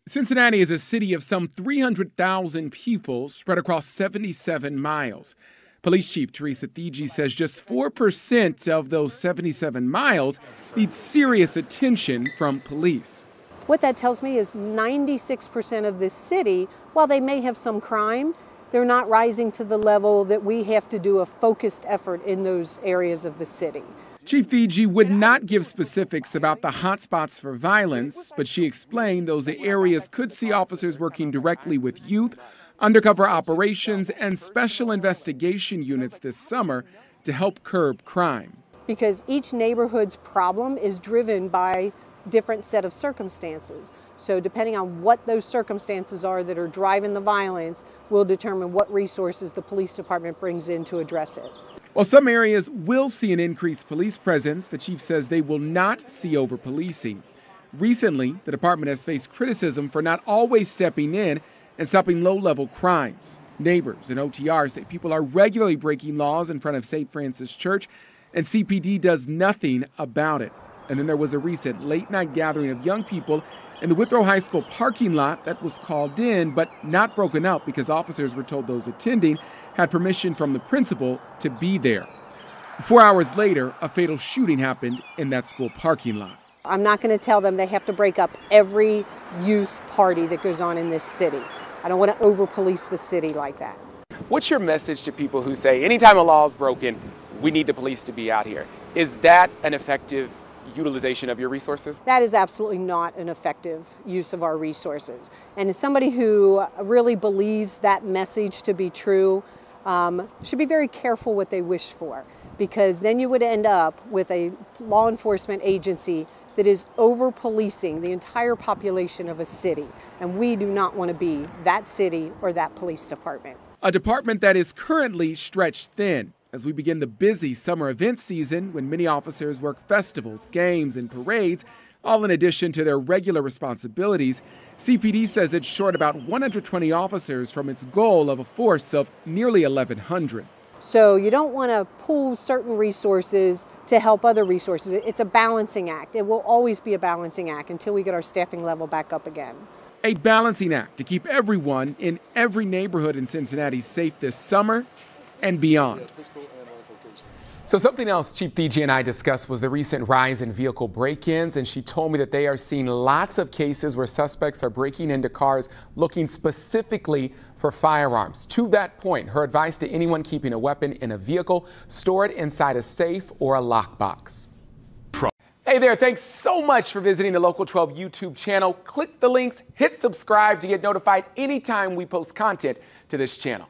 Cincinnati is a city of some 300,000 people spread across 77 miles. Police Chief Teresa Thigi says just 4% of those 77 miles need serious attention from police. What that tells me is 96% of this city, while they may have some crime, they're not rising to the level that we have to do a focused effort in those areas of the city. Chief Thigi would not give specifics about the hotspots for violence, but she explained those areas could see officers working directly with youth, undercover operations, and special investigation units this summer to help curb crime. Because each neighborhood's problem is driven by different set of circumstances. So depending on what those circumstances are that are driving the violence will determine what resources the police department brings in to address it. While some areas will see an increased police presence, the chief says they will not see over-policing. Recently, the department has faced criticism for not always stepping in and stopping low-level crimes. Neighbors and OTR say people are regularly breaking laws in front of St. Francis Church, and CPD does nothing about it. And then there was a recent late-night gathering of young people in the Withrow High School parking lot that was called in but not broken up because officers were told those attending had permission from the principal to be there. 4 hours later, a fatal shooting happened in that school parking lot. I'm not going to tell them they have to break up every youth party that goes on in this city. I don't want to over-police the city like that. What's your message to people who say anytime a law is broken, we need the police to be out here? Is that an effective utilization of your resources? That is absolutely not an effective use of our resources. And as somebody who really believes that message to be true, should be very careful what they wish for, because then you would end up with a law enforcement agency that is over-policing the entire population of a city. And we do not want to be that city or that police department. A department that is currently stretched thin as we begin the busy summer event season when many officers work festivals, games, and parades, all in addition to their regular responsibilities. CPD says it's short about 120 officers from its goal of a force of nearly 1,100. So you don't want to pool certain resources to help other resources. It's a balancing act. It will always be a balancing act until we get our staffing level back up again. A balancing act to keep everyone in every neighborhood in Cincinnati safe this summer and beyond. So something else Chief Thigi and I discussed was the recent rise in vehicle break-ins, and she told me that they are seeing lots of cases where suspects are breaking into cars looking specifically for firearms. To that point, her advice to anyone keeping a weapon in a vehicle: store it inside a safe or a lockbox. Hey there, thanks so much for visiting the Local 12 YouTube channel. Click the links, hit subscribe to get notified anytime we post content to this channel.